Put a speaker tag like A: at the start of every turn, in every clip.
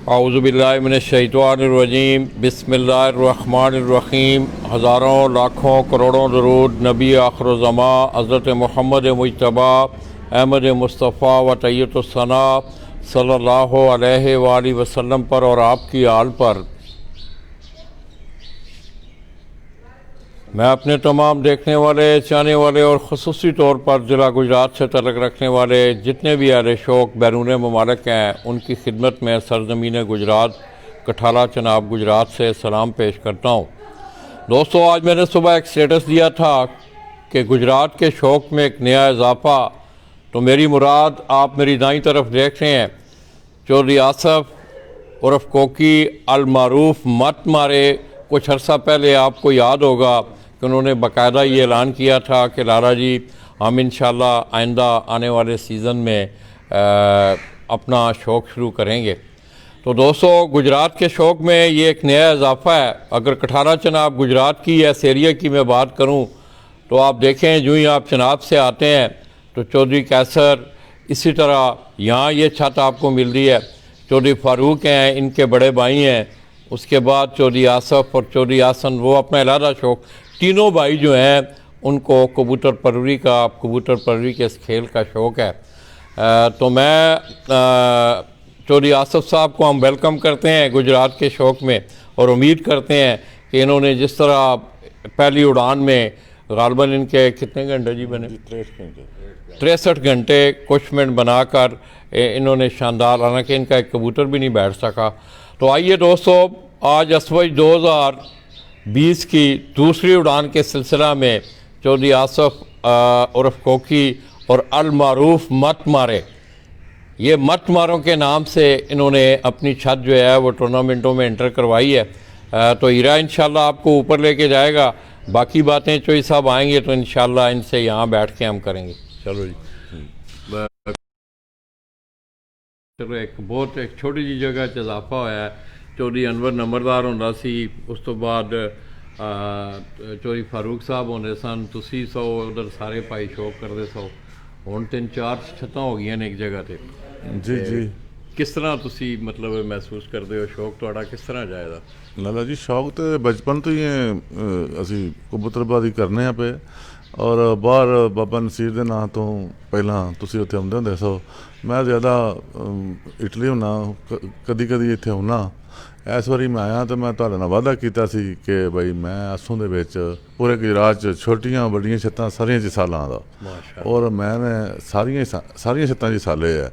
A: اعوذ मिनश्शैतानिर्रजीम बिस्मिल्लाहिर्रहमानिर्रहीम। हज़ारों लाखों करोड़ों दरूद नबी आखिरुज़्ज़मा हज़रत मोहम्मद मुज्तबा अहमद मुस्तफ़ा व तैय्यतुस्सना सल्लल्लाहु अलैहि वालैहि वसल्लम पर और आपकी आल पर। मैं अपने तमाम देखने वाले, चाहने वाले और ख़ुसूसी तौर पर ज़िला गुजरात से तल्लुक़ रखने वाले जितने भी अहले शौक़ बैरून ममालिक हैं, उनकी खिदमत में सरज़मीन गुजरात कठाला चनाब गुजरात से सलाम पेश करता हूँ। दोस्तों, आज मैंने सुबह एक स्टेटस दिया था कि गुजरात के शौक़ में एक नया इजाफ़ा। तो मेरी मुराद आप मेरी दाईं तरफ देख रहे हैं, चौधरी आसफ़ उर्फ़ कोकी अल मारूफ मत मारे। कुछ अर्सा पहले आपको याद होगा कि उन्होंने बाकायदा ये ऐलान किया था कि लाला जी, हम इंशाअल्लाह आइंदा आने वाले सीज़न में अपना शौक़ शुरू करेंगे। तो दोस्तों, गुजरात के शौक़ में ये एक नया इजाफ़ा है। अगर कठाला चनाब गुजरात की या इस एरिया की मैं बात करूँ तो आप देखें, जो ही आप चनाब से आते हैं तो चौधरी कैसर, इसी तरह यहाँ ये छत आपको मिल रही है। चौधरी फ़ारूक हैं, इनके बड़े भाई हैं। उसके बाद चौधरी आसफ़ और चौधरी आसन, वो अपना अलहदा शौक़, तीनों भाई जो हैं उनको कबूतर परवरी के इस खेल का शौक़ है। तो मैं चौधरी आसफ़ साहब को हम वेलकम करते हैं गुजरात के शौक़ में, और उम्मीद करते हैं कि इन्होंने जिस तरह पहली उड़ान में ग़ालिबन इनके कितने घंटे जी बने, 63 घंटे कुछ मिनट बनाकर इन्होंने शानदार, हालांकि इनका एक कबूतर भी नहीं बैठ सका। तो आइए दोस्तों, आज असवज 2020 की दूसरी उड़ान के सिलसिला में चौधरी आसफ़ उर्फ़ कोकी और अल मारूफ मत मारे, ये मत मारों के नाम से इन्होंने अपनी छत जो है वो टूर्नामेंटों में एंटर करवाई है। तो हीरा इंशाल्लाह आपको ऊपर लेके जाएगा। बाकी बातें चौधरी साहब आएंगे तो इंशाल्लाह इनसे यहाँ बैठ के हम करेंगे। चलो जी। चलो, एक छोटी जी जगह इजाफा होया है। चौधरी अनवर नंबरदार होंदा सी, उस तो बाद चौधरी फारूक साहब होंदे सन, तुसी सो, उधर सारे भाई शौक करते सो। हुण 3-4 छत्तां हो गई ने एक जगह ते।
B: जी जी।
A: किस तरह तुसी मतलब महसूस करते हो, शौक तुहाडा किस तरह जायदा?
B: लाला जी, शौक तो बचपन तो ही असी कबूतरबाजी करने आ पे, और बाहर बाबा नसीर के नाम तो पहला तुसी उत्थे आउंदे हुंदे सो। मैं ज़्यादा इटली हुन्ना, कदी कदी इत्थे आउन्ना। इस बारी मैं आया तो मैं तुहाडे नाल वादा कीता सी कि बई मैं आसों दे विच पूरे गुजरात च छोटियां बड़ियां छत्तां सारियां च हिस्सा लां दा, और मैंने सारियां छत्तां च हिस्सा ले है।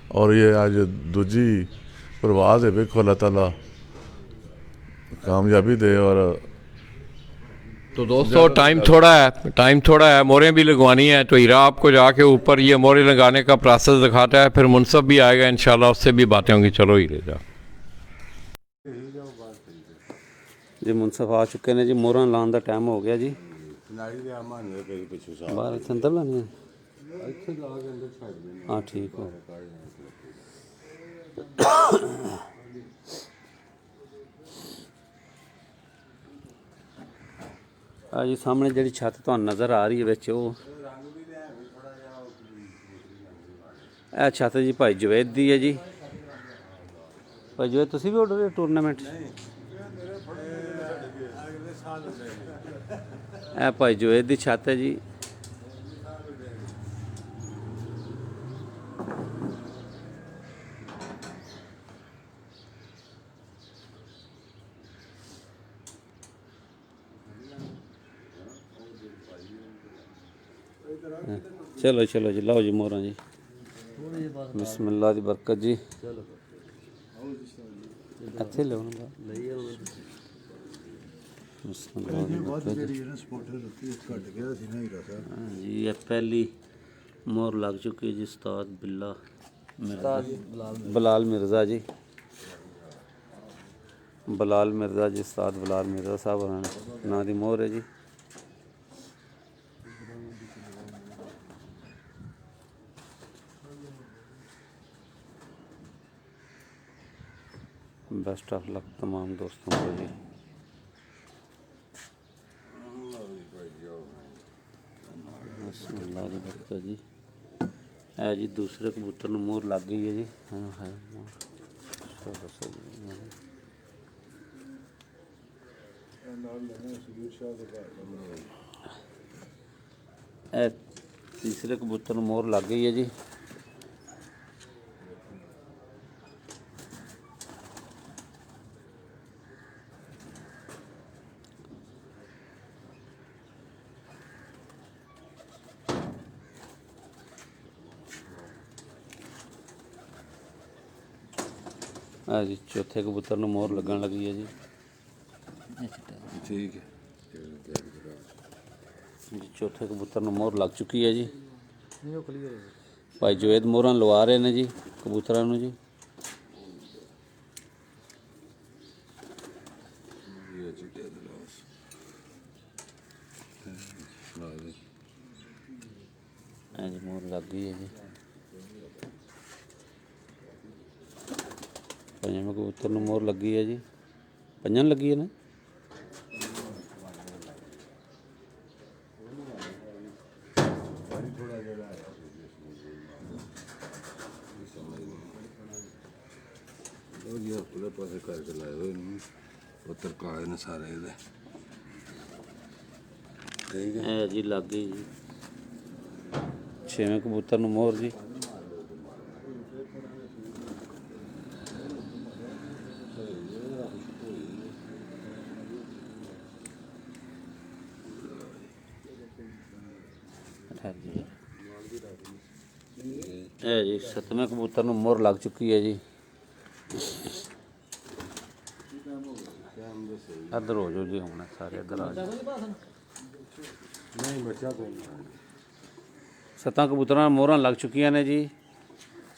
B: और ये अज दूजी प्रवास है, वेखो अल्लाह ताला कामयाबी दे। और
A: तो दोस्तों, टाइम थोड़ा है, मोहरें भी लगवानी है। तो हीरा आपको जाके ऊपर ये मोहरें लगाने का प्रोसेस दिखाता है, फिर मुनसब भी आएगा इंशाल्लाह, उससे भी बातें होंगी। चलो हीरे जा
C: जी। मुनसफ आ चुके हैं जी, मोहर लाने का टाइम हो गया जी। बाहर इतने अंदर लानी है। हाँ ठीक हो। जी सामने जी छत तो नज़र आ रही है बिच, वो छत जी भाई जवेद दी है जी। भाई जवेद, तुसी भी उड़ टूरनामेंट? भाई जवेद दी छत है जी। चलो चलो जी, लाओ जी मोहरा जी। बिस्मिल्लाह दी बरकत जी। इत्थे लो जी। ये पहली मोहर लग चुकी है जी। उस्ताद बलाल मिर्ज़ा जी, बलाल मिर्ज़ा जी, उस्ताद बलाल मिर्ज़ा साहब नाम की मोहर है जी। बेस्ट ऑफ लक तमाम दोस्तों को जी। बिस्मिल्लाह जी। ਇਹ ਜੀ ਦੂਸਰੇ ਕਬੂਤਰ ਨੂੰ ਮੋਹਰ ਲੱਗ ਗਈ ਹੈ ਜੀ। ਹਾਂ ਹੈ ਮੋਹਰ। ਚਲੋ ਦੱਸੋ ਜੀ। ਇਹ ਤੀਸਰੇ ਕਬੂਤਰ ਨੂੰ ਮੋਹਰ ਲੱਗ ਗਈ ਹੈ ਜੀ। ਆ ਜੀ ਚੌਥੇ ਕਬੂਤਰ ਨੂੰ ਮੋਹਰ ਲੱਗਣ ਲੱਗੀ ਹੈ ਜੀ।
D: ਠੀਕ ਹੈ
C: ਜੀ ਚੌਥੇ ਕਬੂਤਰ ਨੂੰ ਮੋਹਰ ਲੱਗ ਚੁੱਕੀ ਹੈ ਜੀ। ਭਾਈ ਜਵੇਦ ਮੋਹਰਾਂ ਲਵਾ ਰਹੇ ਨੇ ਜੀ ਕਬੂਤਰਾਂ ਨੂੰ ਜੀ। ਜੀ ਮੋਹਰ ਲੱਗ ਗਈ ਹੈ ਜੀ। ਪੰਜਵੇਂ ਕਬੂਤਰ ਨੂੰ ਮੋਹਰ ਲੱਗੀ ਹੈ ਜੀ। ਪੰਜਾਂ ਨੂੰ ਲੱਗੀ ਹੈ ਨਾ।
D: ਉਹ ਜੀ ਪੂਰੇ ਪਾਸੇ ਕਰਕੇ ਲਾਏ ਹੋਏ ਨੇ ਪੁੱਤਰ ਕਾਲੇ ਨੇ ਸਾਰੇ ਇਹਦੇ। ਠੀਕ ਹੈ
C: ਇਹ ਜੀ ਲੱਗ ਗਈ ਜੀ ਛੇਵੇਂ ਕਬੂਤਰ ਨੂੰ ਮੋਹਰ ਜੀ। ਇਹ ਜੀ ਸੱਤਵੇਂ ਕਬੂਤਰ ਨੂੰ ਮੋਹਰ ਲੱਗ ਚੁੱਕੀ ਹੈ ਜੀ। ਇੱਧਰ ਹੋ ਜਾਓ ਜੀ ਹੁਣ ਸਾਰੇ ਇੱਧਰ ਆ ਜਾਓ।
D: ਨਹੀਂ ਬੱਚਾ ਕੋਈ
C: ਸੱਤਾਂ ਕਬੂਤਰਾਂ ਨੂੰ ਮੋਹਰਾਂ ਲੱਗ ਚੁੱਕੀਆਂ ਨੇ ਜੀ।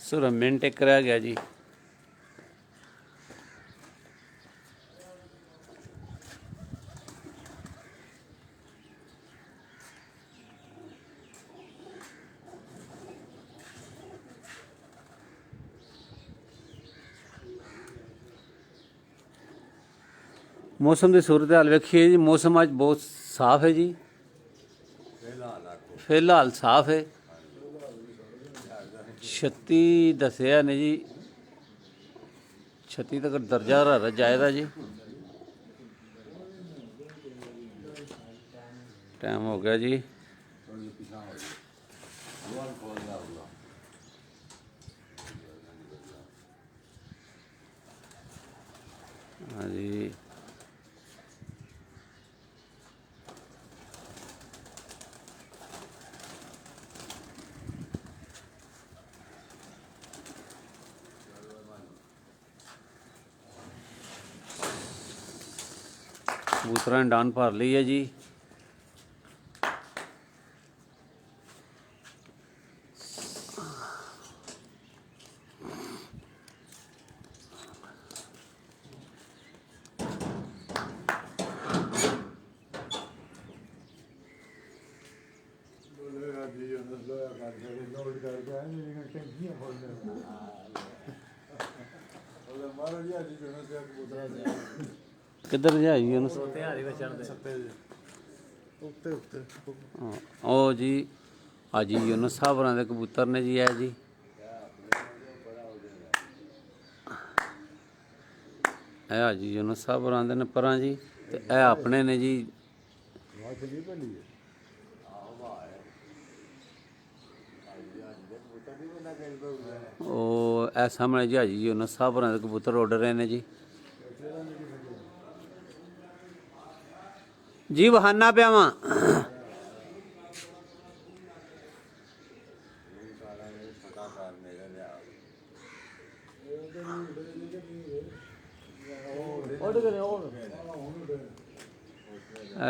C: ਸਿਰਫ ਮਿੰਟ ਇੱਕ ਰਹਿ ਗਿਆ ਜੀ। मौसम की सूरत हाल वेखिए जी। मौसम अज बहुत साफ है जी। फिलहाल साफ है। 36 दसिया ने जी। 36 तक दर्जा हरारत जायदा जी। टाइम हो गया जी। हाँ जी कबूतरा ने डान भर ली है जी। किधर जाई ओ जी। हाजी यूनुस साहब होरां दे कबूतर ने जी। है जी ए हाजी यूनुस साहब होरां दे ने परां जी। ते ए अपने ने जी। ओ ए सामने जी हाजी यूनुस साहब होरां दे कबूतर उड़ रहे ने जी। जी बहाना पिया वा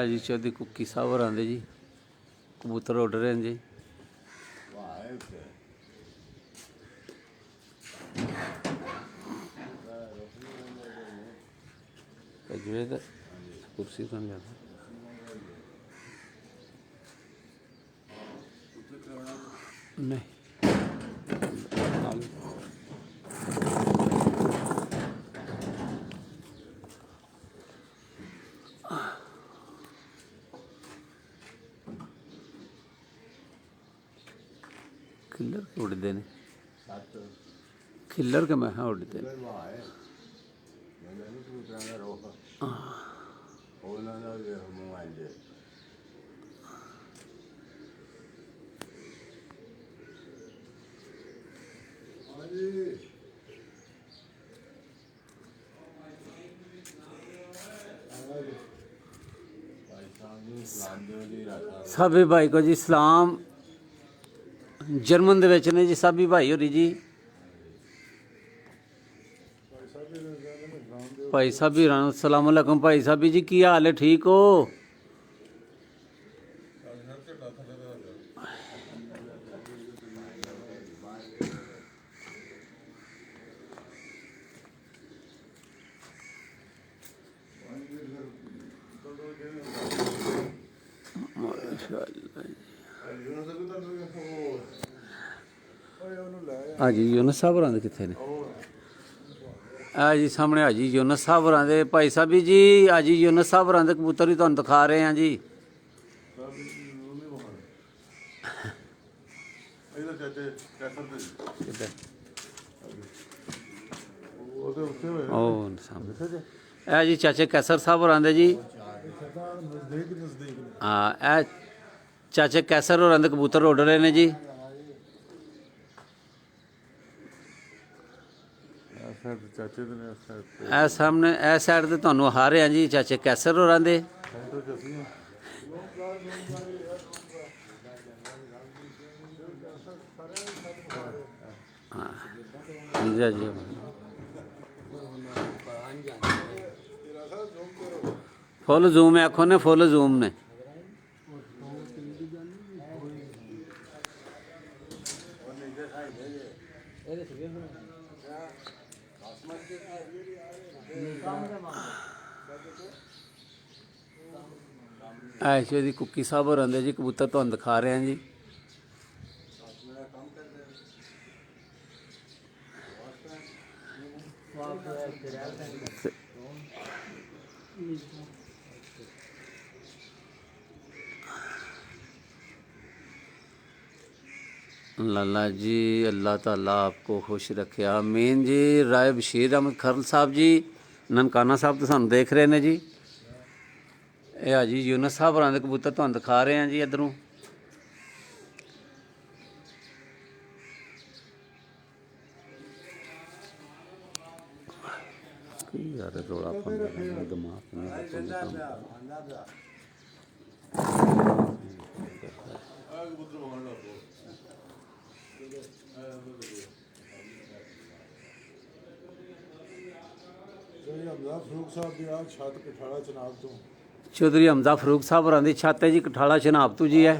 C: जी चौधरी कुकी साहब होर आंदे जी। कबूतर उड़ रहे हैं जी। कुर्सी तो नहीं नहीं ਖਿੱਲਰ ਕੇ ਉੱਡਦੇ ਨੇ, ਖਿੱਲਰ ਕੇ ਮੈਂ ਕਿਹਾ ਉੱਡਦੇ ਨੇ।
D: ਉਹਨਾਂ ਦਾ ਵੀ ਮੋਬਾਈਲ ਦੇ
C: ਸਾਬੀ ਭਾਈ ਕੋ ਜੀ ਸਲਾਮ। ਜਰਮਨ ਦੇ ਵਿੱਚ ਨੇ ਜੀ ਸਾਬੀ ਭਾਈ ਹੋਰੀ ਜੀ। ਭਾਈ ਸਾਬੀ ਰਾਣਾ ਸਲਾਮ ਅਲੈਕੁਮ। ਭਾਈ ਸਾਬੀ ਜੀ ਕੀ ਹਾਲ ਹੈ, ਠੀਕ ਹੋ? ਹਾਜੀ ਯੂਨਸ ਸਾਹਿਬ ਹੋਰਾਂ ਦੇ ਕਿੱਥੇ ਨੇ? ਆ ਜੀ ਸਾਹਮਣੇ ਹਾਜੀ ਯੂਨਸ ਸਾਹਿਬ ਹੋਰਾਂ ਦੇ। ਭਾਈ ਸਾਬੀ ਜੀ ਹਾਜੀ ਯੂਨਸ ਸਾਹਿਬ ਹੋਰਾਂ ਦੇ ਕਬੂਤਰ ਹੀ ਤੁਹਾਨੂੰ ਦਿਖਾ ਰਹੇ ਹਾਂ ਜੀ। ਉਹ ਸਾਹਮਣੇ ਇਹ ਜੀ ਚਾਚੇ ਕੈਸਰ ਸਾਹਿਬ ਹੋਰਾਂ ਦੇ ਜੀ। ਹਾਂ ਇਹ ਚਾਚੇ ਕੈਸਰ ਹੋਰਾਂ ਦੇ ਕਬੂਤਰ ਉੱਡ ਰਹੇ ਨੇ ਜੀ। ਇਹ ਸਾਹਮਣੇ ਇਹ ਸਾਈਡ ਤੇ ਤੁਹਾਨੂੰ ਆ ਰਹੇ ਆ ਜੀ ਚਾਚੇ ਕੈਸਰ ਹੋਰਾਂ ਦੇ। ਹਾਂ ਜੀ ਫੁੱਲ ਜ਼ੂਮ ਹੈ, ਆਖੋ ਨੇ ਫੁੱਲ ਜ਼ੂਮ ਨੇ। ਐਸ਼ੇ ਦੀ ਕੁੱਕੀ ਸਾਹਿਬ ਹੋਰਾਂ ਦੇ ਜੀ ਕਬੂਤਰ ਤੁਹਾਨੂੰ ਦਿਖਾ ਰਹੇ ਹਾਂ ਜੀ। लाला जी अल्लाह ताला आपको खुश रखे, आमीन जी। राय बशीर अहमद खरल साहब जी ननकाना साहब तो सानू देख रहे हैं जी। ਇਹ ਆ ਜੀ ਯੂਨਸ ਸਾਹਿਬ ਹੋਰਾਂ ਦੇ ਕਬੂਤਰ ਤੁਹਾਨੂੰ ਦਿਖਾ ਰਹੇ ਹਾਂ ਜੀ ਇੱਧਰੋਂ। ਕੀ ਯਾਰ ਰੌਲਾ ਪਾਉਂਦਾ ਦਿਮਾਗ ਨਾਲ। चौधरी हमजा फरूक साहब होरां दी छत है जी कठाला शनाब तो जी है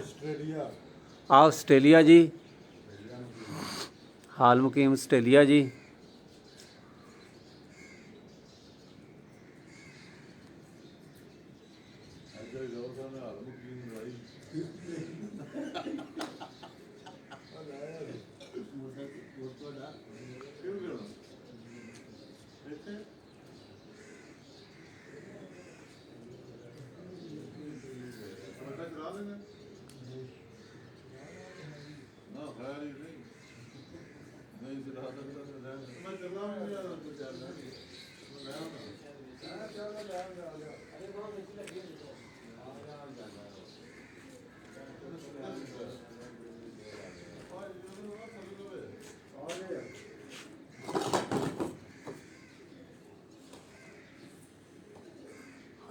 C: आस्ट्रेलिया जी। हाल मुकीम आस्ट्रेलिया जी।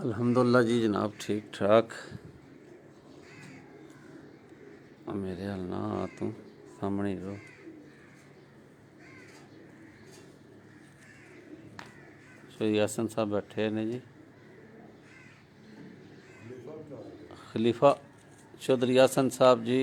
C: अल्हम्दुलिल्लाह जी जनाब ठीक ठाक। मेरे हाल ना आ तू सामने रहो। चौधरी हसन साहब बैठे ने जी। खलीफा चौधरी हसन साहब जी।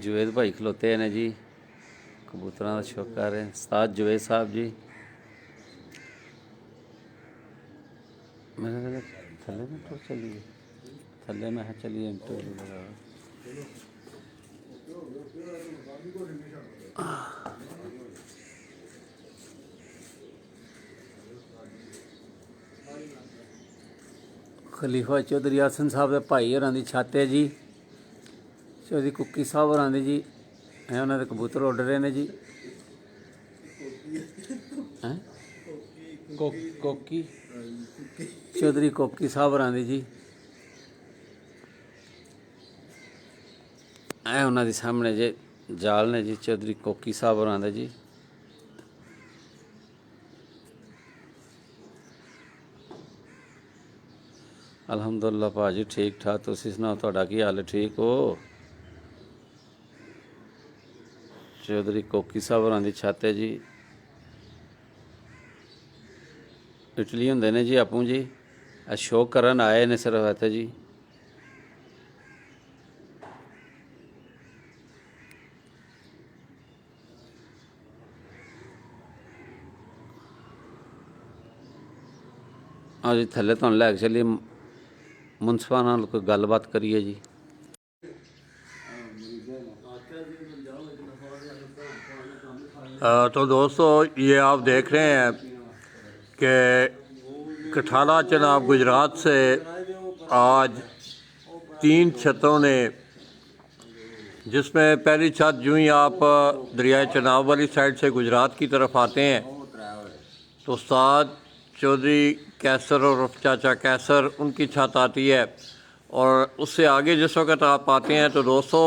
C: जुवेद भाई खलोते हैं जी कबूतरों का शौक कर रहे हैं। उस्ताद जुवेद साहब जी। میں نے کہا تھلے میں تو چلیے تھلے میں چلیے انٹرویو لگا ਖਲੀਫਾ ਚੌਧਰੀ ਆਸਨ ਸਾਹਿਬ ਦੇ ਭਾਈ ਹੋਰਾਂ ਦੀ ਛੱਤ ਹੈ ਜੀ। ਚੌਧਰੀ ਕੁੱਕੀ ਸਾਹਿਬ ਹੋਰਾਂ ਦੀ ਜੀ। ਇਹ ਉਹਨਾਂ ਦੇ ਕਬੂਤਰ ਉੱਡ ਰਹੇ ਨੇ ਜੀ। ਹੈਂ ਕੋਕੀ ਚੌਧਰੀ ਕੋਕੀ ਸਾਹਿਬ ਹੋਰਾਂ ਦੀ ਜੀ। ਇਹ ਉਹਨਾਂ ਦੇ ਸਾਹਮਣੇ ਜੇ ਜਾਲ ਨੇ ਜੀ ਚੌਧਰੀ ਕੋਕੀ ਸਾਹਿਬ ਹੋਰਾਂ ਦੇ ਜੀ। الحمدللہ ਭਾਜੀ ਠੀਕ ਠਾਕ ਤੁਸੀਂ ਸੁਣਾਓ ਤੁਹਾਡਾ ਕੀ ਹਾਲ ਹੈ ਠੀਕ ਹੋ ਚੌਧਰੀ ਕੋਕੀ ਸਾਹਿਬ ਹੋਰਾਂ ਦੀ ਛੱਤ ਹੈ ਜੀ ਇਟਲੀ ਹੁੰਦੇ ਨੇ ਜੀ ਆਪੂ ਜੀ ਇਹ ਸ਼ੋਅ ਕਰਨ ਆਏ ਨੇ ਸਿਰਫ ਇੱਥੇ ਜੀ ਆ ਜੀ ਥੱਲੇ ਤੁਹਾਨੂੰ ਲੈ ਕੇ ਚੱਲੀਏ ਮੁਨਸਫਾਂ ਨਾਲ ਕੋਈ ਗੱਲਬਾਤ करिए जी।
A: तो दोस्तों ये आप देख रहे हैं कि कठाला चनाब गुजरात से आज 3 छतों ने जिसमें पहली छत यूँ ही आप दरियाए चनाब वाली साइड से गुजरात की तरफ आते हैं तो उस्ताद चौधरी कैसर और चाचा कैसर उनकी छत आती है और उससे आगे जिस वक्त आप आते हैं तो दोस्तों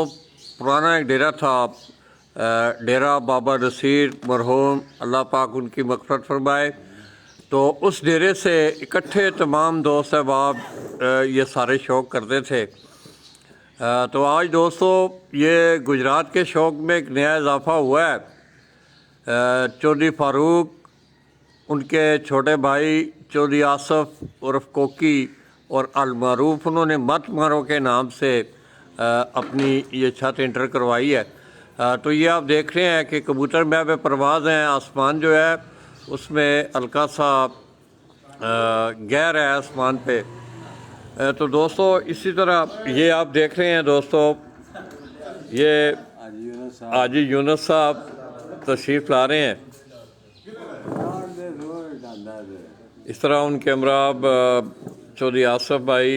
A: पुराना एक डेरा था डेरा बाबा नसीर मरहूम अल्लाह पाक उनकी मग़फ़िरत फरमाए तो उस डेरे से इकट्ठे तमाम दोस्त अहबाब ये सारे शौक़ करते थे तो आज दोस्तों ये गुजरात के शौक़ में एक नया इजाफ़ा हुआ है चौधरी फ़ारूक उनके छोटे भाई चौधरी आसफ़ उर्फ कोकी और अलमारूफ उन्होंने मत मारो के नाम से अपनी ये छत इंटर करवाई है तो ये आप देख रहे हैं कि कबूतर में पे परवाज़ हैं आसमान जो है उसमें हल्का सा गैर है आसमान पे तो दोस्तों इसी तरह ये आप देख रहे हैं दोस्तों ये हाजी यूनुस साहब तशरीफ़ ला रहे हैं इस तरह उनके अमराब चौधरी आसफ भाई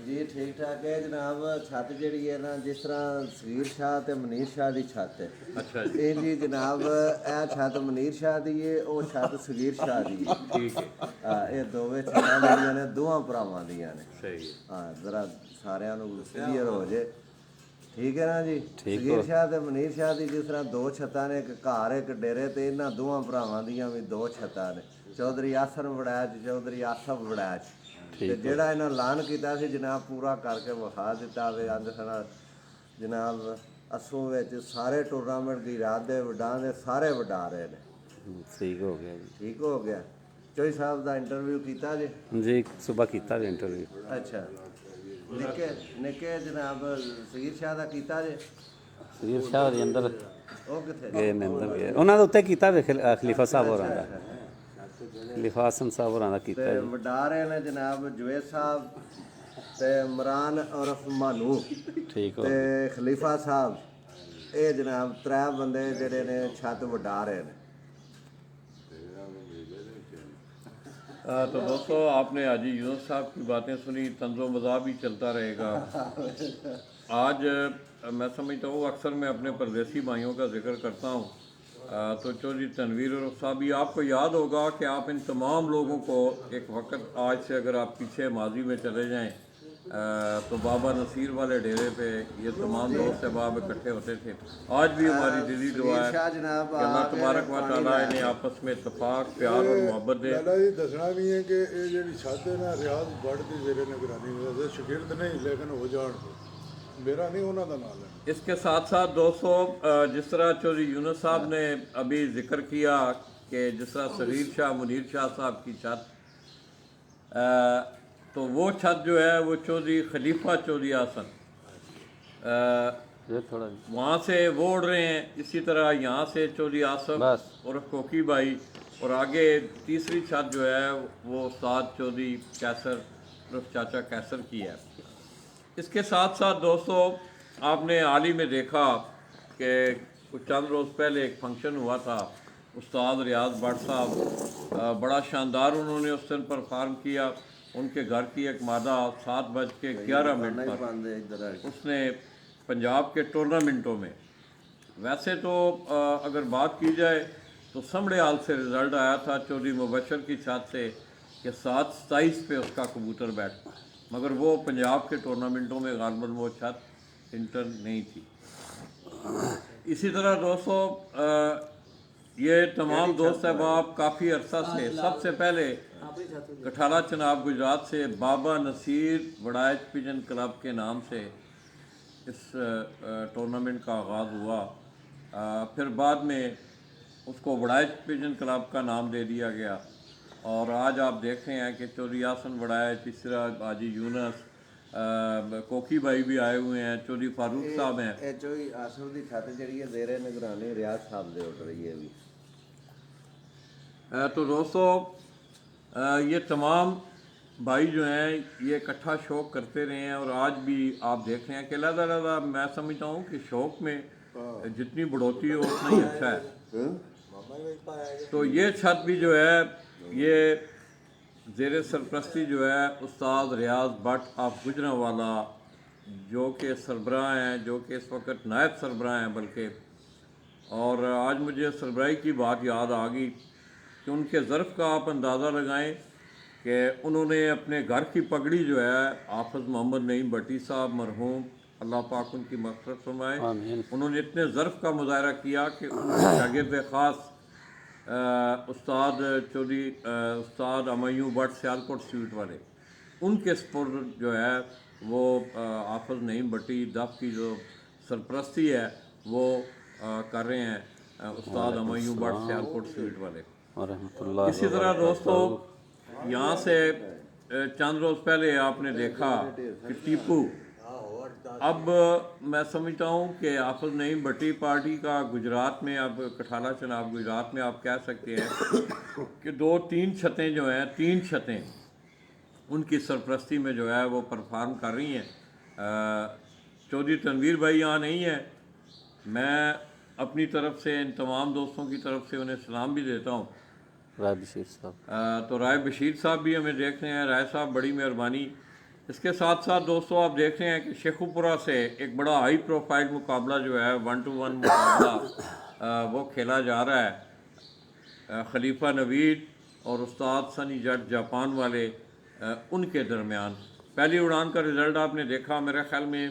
E: जी ठीक ठाक है जनाब छत जी है ना जिस तरह सगीर शाह ते मनीर शाह की छत है
A: अच्छा
E: ये जी जनाब यह छत मनीर शाह की है वो छत सगीर शाह की है
A: ठीक है
E: हाँ ये दोवें छत्तां ने दोवां भरावां दियां ने
A: सही है
E: हाँ जरा सारिਆਂ ਨੂੰ क्लीयर हो जाए ठीक है ना जी
C: ठीक
E: सगीर शाह ते मनीर शाह की जिस तरह 2 छत्तां ने एक घर एक डेरे ते इन्हां दोवां भरावां दियां भी 2 छत्तां ने चौधरी आसर वड़ैच चौधरी आसफ वड़ैच ਤੇ ਜਿਹੜਾ ਇਹਨਾਂ ਐਲਾਨ ਕੀਤਾ ਸੀ ਜਨਾਬ ਪੂਰਾ ਕਰਕੇ ਵਿਖਾ ਦਿੱਤਾ ਵੇ ਅੰਦ ਸਣਾ ਜਨਾਬ ਅਸੂ ਵਿੱਚ ਸਾਰੇ ਟੂਰਨਾਮੈਂਟ ਦੀ ਰਾਤ ਦੇ ਵਡਾਂ ਦੇ ਸਾਰੇ ਵਡਾ ਰਹੇ ਨੇ
C: ठीक हो गया जी
E: ਠੀਕ ਹੋ ਗਿਆ ਚੋਈ ਸਾਹਿਬ ਦਾ ਇੰਟਰਵਿਊ ਕੀਤਾ ਜੀ
C: जी सुबह किया जी इंटरव्यू
E: ਅੱਛਾ ਨਿੱਕੇ ਜਨਾਬ ਸਗੀਰ ਸ਼ਾਹ ਦਾ ਕੀਤਾ ਜੀ
C: ਸਗੀਰ ਸ਼ਾਹ ਦੇ ਅੰਦਰ
E: ਉਹ ਕਿੱਥੇ
C: ਗਏ ਨੇ ਅੰਦਰ ਗਏ ਉਹਨਾਂ ਦੇ ਉੱਤੇ ਕੀਤਾ ਵੇ ਖਲੀਫਾ ਸਾਹਿਬ ਹੋਰਾਂ ਦਾ ਖਲੀਫਾ ਹਸਨ ਸਾਹਿਬ ਹੋਰਾਂ ਦਾ ਕੀਤਾ
E: ਤੇ
C: ਜੀ
E: ਵਡਾ ਰਹੇ ਨੇ ਜਨਾਬ ਜਵੇਦ ਸਾਹਿਬ ਤੇ ਇਮਰਾਨ ਉਰਫ ਮਾਨੂ
C: ठीक हो
E: ਤੇ ਖਲੀਫਾ ਸਾਹਿਬ ਇਹ ਜਨਾਬ 3 ਬੰਦੇ ਜਿਹੜੇ ਨੇ ਛੱਤ ਵਡਾ ਰਹੇ ਨੇ
A: तो दोस्तों आपने हाजी यूनुस साहब की बातें सुनी तंज़ो मज़ा भी चलता रहेगा आज मैं समझता हूँ अक्सर मैं अपने परदेसी भाइयों का जिक्र करता हूँ तो चौधरी तनवीर और साहब आपको याद होगा कि आप इन तमाम लोगों को एक वक्त आज से अगर आप पीछे माजी में चले जाएं तो बाबा नसीर वाले डेरे पे ये तमाम दोस्त अहबाब इकट्ठे होते थे आज भी हमारी दिली दुआ है
E: शाह जनाब
A: कि अल्लाह तबारक व तआला इन्हें आपस में इत्तफाक प्यार और मोहब्बत दे
F: ਪਹਿਲਾਂ ਇਹ ਦੱਸਣਾ ਵੀ ਹੈ ਕਿ ਇਹ ਜਿਹੜੀ ਛੱਤ ਹੈ ਨਾ ਰਿਆਜ਼ ਬੜ ਦੀ ਜ਼ੇਰੇ ਨਿਗਰਾਨੀ ਵਿੱਚ ਸ਼ਾਗਿਰਦ ਨਹੀਂ ਲੇਕਿਨ ਹੋ ਜਾਣ ਮੇਰਾ ਨਹੀਂ ਉਹਨਾਂ ਦਾ ਨਾਮ ਹੈ
A: इसके साथ साथ दोस्तों जिस तरह चौधरी यूनुस साहब ने अभी जिक्र किया कि जिस तरह सगीर शाह मुनीर शाह साहब की छत तो वो छत जो है वो चौधरी खलीफा चौधरी आसन
C: یہ تھوڑا
A: وہاں سے وہ اڑ رہے ہیں، اسی طرح یہاں سے چودھری آصف
C: بس
A: اور کوکی بھائی، اور آگے تیسری چھت جو ہے وہ استاد چودھری کیسر عرف چاچا کیسر کی ہے۔ اس کے ساتھ ساتھ دوستو آپ نے حال ہی میں دیکھا کہ کچھ چند روز پہلے ایک فنکشن ہوا تھا، استاد ریاض بٹ صاحب بڑا شاندار انہوں نے اس دن پرفارم کیا۔ ان کے گھر کی ایک مادہ 7:11 پر اس نے پنجاب کے ٹورنامنٹوں میں، ویسے تو اگر بات کی جائے تو سمڑے حال سے رزلٹ آیا تھا چودھری مبشر کی چھت سے کہ 7:27 پہ اس کا کبوتر بیٹھا، مگر وہ پنجاب کے ٹورنامنٹوں میں غالباً وہ چھت انٹر نہیں تھی۔ اسی طرح دوستو یہ تمام دوست احباب کافی عرصہ سے، سب سے پہلے کٹھالہ چناب گجرات سے بابا نصیر وڑائچ پجن کلب کے نام سے اس ٹورنامنٹ کا آغاز ہوا، پھر بعد میں اس کو وڑائچ پجن کلب کا نام دے دیا گیا، اور آج آپ دیکھ رہے ہیں کہ چودھری آسن وڑائچ، اس طرح حاجی یونس، کوکی بھائی بھی آئے ہوئے ہیں، چودھری فاروق صاحب ہیں۔
E: چودھری آصف دی چھت جڑی ہے زیر نگرانی ریاض صاحب دے اٹھ رہی ہے ابھی۔
A: تو دوستو یہ تمام بھائی جو ہیں یہ اکٹھا شوق کرتے رہے ہیں، اور آج بھی آپ دیکھ رہے ہیں کہ علیحدہ میں سمجھتا ہوں کہ شوق میں جتنی بڑھوتی ہو اتنا ہی اچھا ہے۔ تو یہ چھت بھی جو ہے یہ زیر سرپرستی جو ہے استاد ریاض بٹ آف گجرانوالہ، جو کہ سربراہ ہیں، جو کہ اس وقت نائب سربراہ ہیں بلکہ، اور آج مجھے سربراہی کی بات یاد آ گئی کہ ان کے ظرف کا آپ اندازہ لگائیں کہ انہوں نے اپنے گھر کی پگڑی جو ہے حافظ محمد نعیم بٹی صاحب مرحوم، اللہ پاک ان کی مغفرت فرمائے، انہوں نے اتنے ظرف کا مظاہرہ کیا کہ ان کے شاگرد خاص استاد چودھری استاد ہمایوں بٹ سیالکوٹ سیوٹ والے، ان کے سپرد جو ہے وہ حافظ نعیم بٹی دف کی جو سرپرستی ہے وہ کر رہے ہیں استاد ہمایوں بٹ سیالکوٹ سیوٹ والے۔
C: ورحمۃ اللہ۔
A: اسی طرح دوستو یہاں سے چند روز پہلے آپ نے دیکھا کہ ٹیپو، اب میں سمجھتا ہوں کہ حافظ نعیم بٹی پارٹی کا گجرات میں، اب کٹھالہ چناب گجرات میں آپ کہہ سکتے ہیں کہ 2-3 چھتیں جو ہیں، 3 چھتیں ان کی سرپرستی میں جو ہے وہ پرفارم کر رہی ہیں۔ چودھری تنویر بھائی یہاں نہیں ہیں، میں اپنی طرف سے ان تمام دوستوں کی طرف سے انہیں سلام بھی دیتا ہوں۔
C: رائے بشیر صاحب،
A: تو رائے بشیر صاحب بھی ہمیں دیکھ رہے ہیں، رائے صاحب بڑی مہربانی۔ اس کے ساتھ ساتھ دوستو آپ دیکھ رہے ہیں کہ شیخو پورہ سے ایک بڑا ہائی پروفائل مقابلہ جو ہے 1-to-1 مقابلہ وہ کھیلا جا رہا ہے خلیفہ نوید اور استاد سنی جٹ جاپان والے، ان کے درمیان۔ پہلی اڑان کا رزلٹ آپ نے دیکھا میرے خیال میں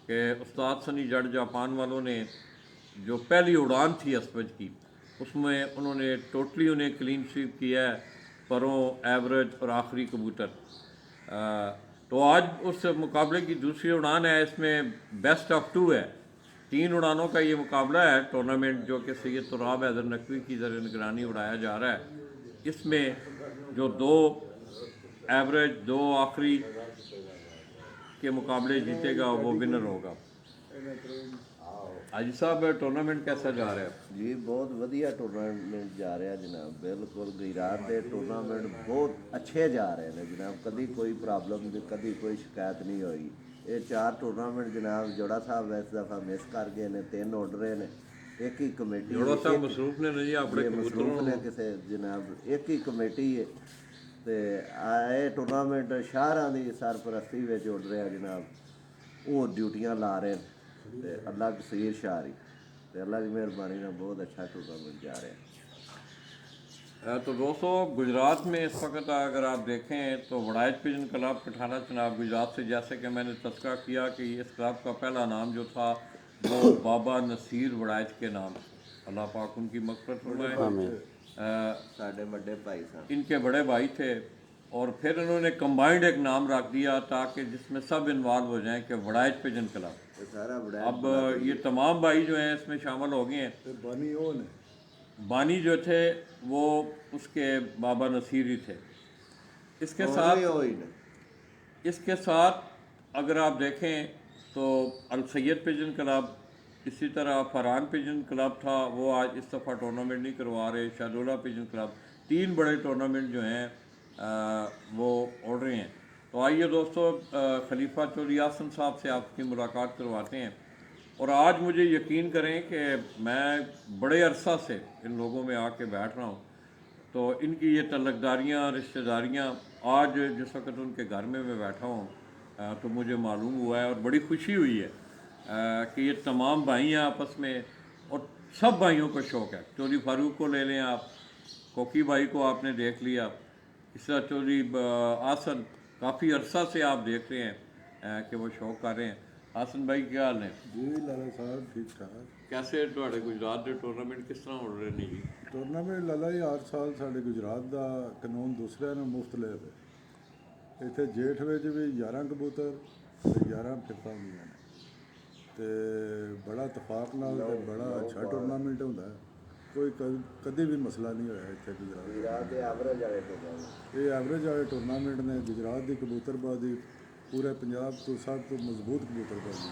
A: کہ استاد سنی جٹ جاپان والوں نے جو پہلی اڑان تھی اسپج کی، اس میں انہوں نے ٹوٹلی انہیں کلین سویپ کیا ہے، پروں، ایوریج اور آخری کبوتر۔ تو آج اس مقابلے کی دوسری اڑان ہے، اس میں بیسٹ آف 2 ہے، 3 اڑانوں کا یہ مقابلہ ہے ٹورنامنٹ، جو کہ سید تراب حیدر نقوی کی زیر نگرانی اڑایا جا رہا ہے۔ اس میں جو 2 ایوریج 2 آخری کے مقابلے جیتے گا وہ ونر ہوگا۔ حاجی صاحب ٹورنامنٹ کیسا جا رہا ہے؟
E: جی بہت ودیا ٹورنامنٹ جا رہا جناب، بالکل گجرات کے ٹورنامنٹ بہت اچھے جا رہے ہیں جناب، کدی کوئی پرابلم کدی کوئی شکایت نہیں ہوئی۔ یہ 4 ٹورنامنٹ جناب جوڑا صاحب اس دفعہ مس کر گئے نے، 3 اڑ رہے نے، ایک ہی کمیٹی
A: جوڑا صاحب مصروف نے نہیں اپنے
E: مصروف نے کسے جناب، ایک ہی کمیٹی ہے تے یہ ٹورنامنٹ شاہراں دی سرپرستی وچ اڑ رہا جناب، وہ ڈیوٹیاں لا رہے ہیں تے اللہ کثیر شاہری تے اللہ کی مہربانی نال بہت اچھا ٹورنامنٹ جا رہا ہے۔
A: تو دوستو گجرات میں اس وقت اگر آپ دیکھیں تو وڑائچ پجن کلب کٹھالہ چناب گجرات سے، جیسے کہ میں نے تذکرہ کیا کہ اس کلب کا پہلا نام جو تھا وہ بابا نصیر وڑائچ کے نام، اللہ پاک ان کی مغفرت فرمائے،
E: ساڈے بڑے بھائی صاحب
A: ان کے بڑے بھائی تھے، اور پھر انہوں نے کمبائنڈ ایک نام رکھ دیا تاکہ جس میں سب انوالو ہو جائیں کہ وڑائچ پجن کلب۔
E: یہ سارا بڑا
A: اب یہ تمام بھائی جو ہیں اس میں شامل ہو گئے ہیں۔
F: بانی وہ نے
A: بانی جو تھے وہ اس کے بابا نصیر ہی تھے۔ اس کے ساتھ اگر آپ دیکھیں तो अल सैयद पिजन क्लब, इसी तरह फरहान पिजन क्लब था, वो आज इस दफ़ा टूर्नामेंट नहीं करवा रहे। शाहदौला पिजन क्लब, 3 बड़े टूर्नामेंट जो हैं वो उड़ रहे हैं। तो आइए दोस्तों, खलीफा चौधरी आसन साहब से आपकी मुलाकात करवाते हैं। और आज मुझे यकीन करें कि मैं बड़े अरसा से इन लोगों में आके बैठ रहा हूँ, तो इनकी ये तलकदारियाँ, रिश्तेदारियाँ, आज जिस वक्त उनके घर में मैं बैठा हूँ तो मुझे मालूम हुआ है और बड़ी खुशी हुई है कि ये तमाम भाई हैं आपस में, और सब भाइयों को शौक़ है। चौधरी फारूक को ले लें आप, कोकी भाई को आपने देख लिया, इस तरह चौधरी आसन काफ़ी अरसा से आप देख रहे हैं कि वो शौक़ कर रहे हैं। आसन भाई क्या हाल है
F: जी? लाला साहब ठीक ठाक।
A: कैसे ਤੁਹਾਡੇ गुजरात के टूर्नामेंट किस तरह हो रहे हैं जी?
F: ਟੂਰਨਾਮੈਂਟ ਲਾਲਾ ਜੀ ਹਰ ਸਾਲ ਸਾਡੇ ਗੁਜਰਾਤ ਦਾ ਕਾਨੂੰਨ ਦੂਸਰਿਆਂ ਨੂੰ ਮੁਖਤਲਿਫ ਹੈ। ਇੱਥੇ ਜੇਠ ਵਿੱਚ ਵੀ 11 ਕਬੂਤਰ ਤੇ 11 ਫਿੱਪਾਂ ਹੁੰਦੀਆਂ ਨੇ ਤੇ ਬੜਾ ਇਤਫਾਕ ਨਾਲ ਤੇ ਬੜਾ ਅੱਛਾ ਟੂਰਨਾਮੈਂਟ ਹੁੰਦਾ ਹੈ। ਕੋਈ ਕਦੇ ਵੀ ਮਸਲਾ ਨਹੀਂ ਹੋਇਆ ਇੱਥੇ ਗੁਜਰਾਤ
E: ਦੇ ਐਵਰੇਜ ਵਾਲੇ ਟੂਰਨਾਮੈਂਟ।
F: ਇਹ ਐਵਰੇਜ ਵਾਲੇ ਟੂਰਨਾਮੈਂਟ ਨੇ। ਗੁਜਰਾਤ ਦੀ ਕਬੂਤਰਬਾਜ਼ੀ पूरे पंजाब तो सब तो मजबूत कबूतरबाजी